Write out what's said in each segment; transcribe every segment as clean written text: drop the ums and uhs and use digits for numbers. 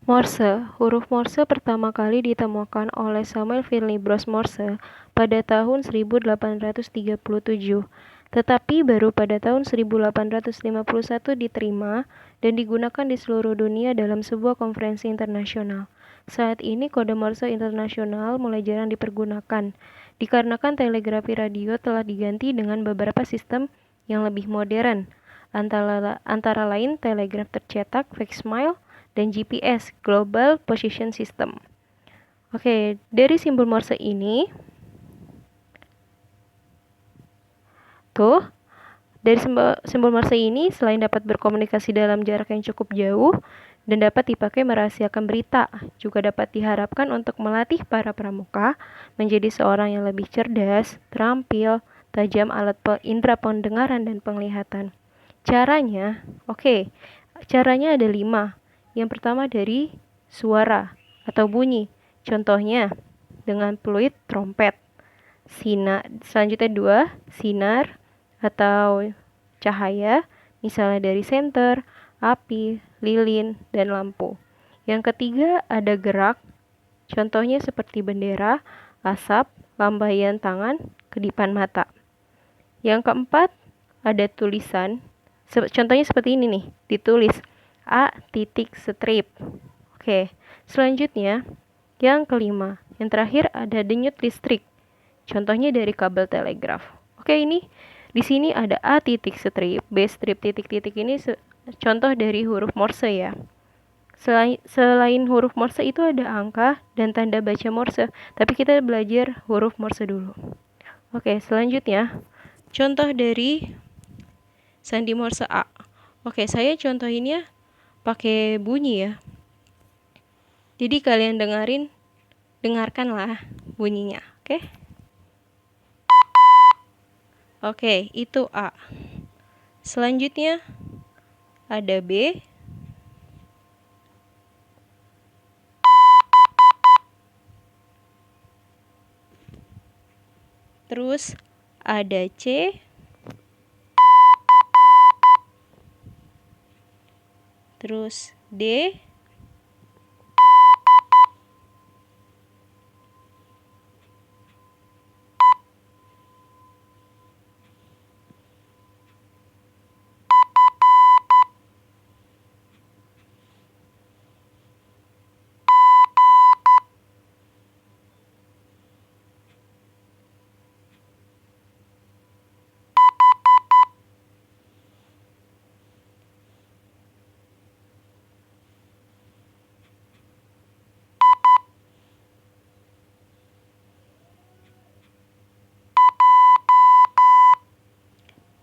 Morse. Huruf Morse pertama kali ditemukan oleh Samuel Finley Bros Morse pada tahun 1837, tetapi baru pada tahun 1851 diterima dan digunakan di seluruh dunia dalam sebuah konferensi internasional. Saat ini kode Morse internasional mulai jarang dipergunakan, dikarenakan telegrafi radio telah diganti dengan beberapa sistem yang lebih modern, antara lain telegraf tercetak, facsmile, dan GPS, Global Position System. Oke, dari simbol Morse ini, dari simbol Morse ini selain dapat berkomunikasi dalam jarak yang cukup jauh dan dapat dipakai merahasiakan berita, juga dapat diharapkan untuk melatih para pramuka menjadi seorang yang lebih cerdas, terampil, tajam alat indera pendengaran dan penglihatan. Caranya ada 5. Yang pertama dari suara atau bunyi. Contohnya dengan fluid trompet. Selanjutnya 2, sinar atau cahaya, misalnya dari senter, api, lilin, dan lampu. Yang ketiga ada gerak. Contohnya seperti bendera, asap, lambaian tangan, kedipan mata. Yang keempat ada tulisan. Contohnya seperti ini nih, ditulis A titik strip. Oke, selanjutnya yang kelima, yang terakhir ada denyut listrik. Contohnya dari kabel telegraf. Oke, ini di sini ada A titik strip, B strip titik-titik ini contoh dari huruf Morse ya. Selain huruf Morse itu ada angka dan tanda baca Morse, tapi kita belajar huruf Morse dulu. Oke, selanjutnya contoh dari sandi Morse A. Oke, saya contohinnya pakai bunyi ya. Jadi kalian dengarkanlah bunyinya, oke? Oke, itu A. Selanjutnya ada B. Terus ada C. Terus D.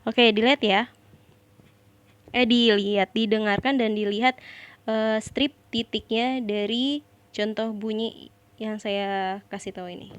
Oke, dilihat ya. Didengarkan dan dilihat strip titiknya dari contoh bunyi yang saya kasih tahu ini.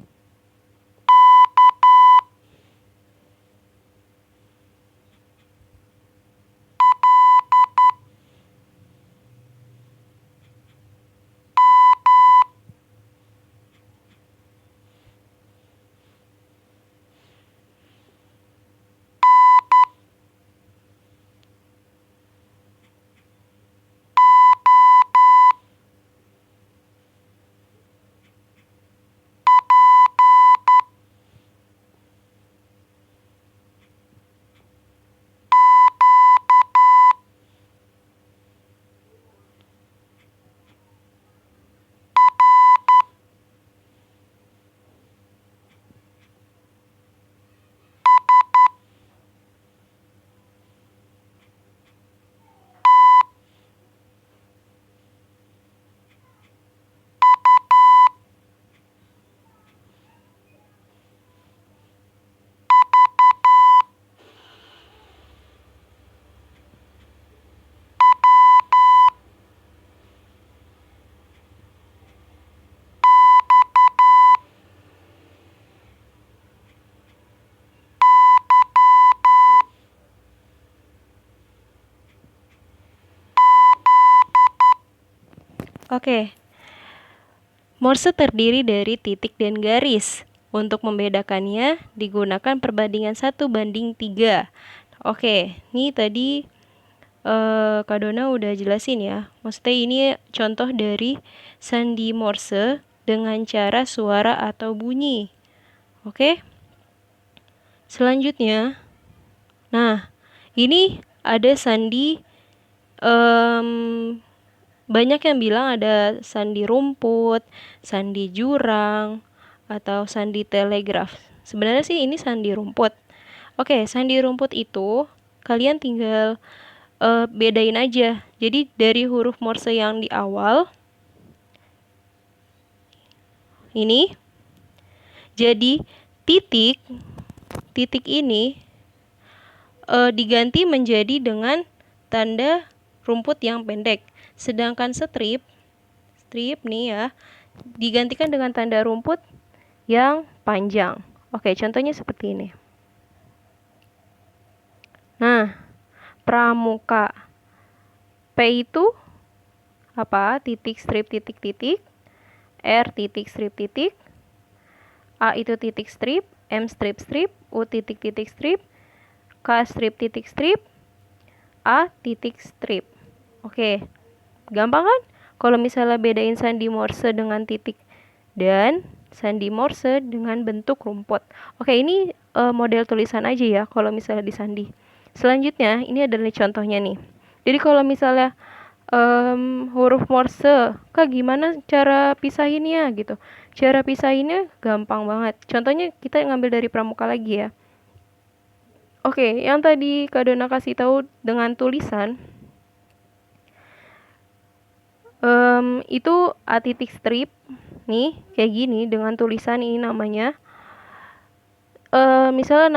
Oke. Morse terdiri dari titik dan garis. Untuk membedakannya digunakan perbandingan 1:3. Oke, ini tadi Kak Dona udah jelasin ya. Maksudnya ini contoh dari sandi Morse dengan cara suara atau bunyi. Oke? Selanjutnya, nah ini ada sandi, banyak yang bilang ada sandi rumput, sandi jurang, atau sandi telegraf. Sebenarnya sih ini sandi rumput. Oke, sandi rumput itu kalian tinggal bedain aja. Jadi dari huruf Morse yang di awal ini jadi titik. Titik ini diganti menjadi dengan tanda rumput yang pendek. Sedangkan strip nih ya, digantikan dengan tanda rumput yang panjang. Oke, contohnya seperti ini. Nah, pramuka. P itu apa? Titik strip titik titik. R titik strip titik. A itu titik strip, M strip strip, U titik titik strip, K strip titik strip, A titik strip. Oke, gampang kan? Kalau misalnya bedain sandi Morse dengan titik dan sandi Morse dengan bentuk rumput. Oke, ini model tulisan aja ya kalau misalnya disandi. Selanjutnya, ini adalah contohnya nih. Jadi kalau misalnya huruf Morse, Kak gimana cara pisahinnya gitu. Cara pisahinnya gampang banget. Contohnya kita ngambil dari pramuka lagi ya. Oke, yang tadi Kak Dona kasih tahu dengan tulisan, itu A titik strip nih kayak gini dengan tulisan ini namanya. Misalnya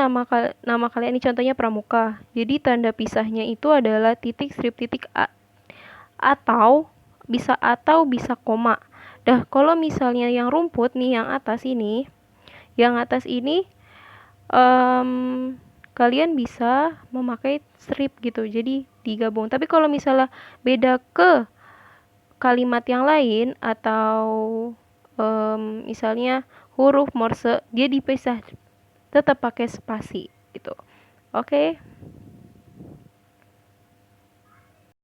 nama kalian ini contohnya pramuka. Jadi tanda pisahnya itu adalah titik strip titik A, atau bisa koma. Dah kalau misalnya yang rumput nih yang atas ini kalian bisa memakai strip gitu. Jadi digabung. Tapi kalau misalnya beda ke kalimat yang lain atau misalnya huruf Morse dia dipisah tetap pakai spasi gitu. Oke.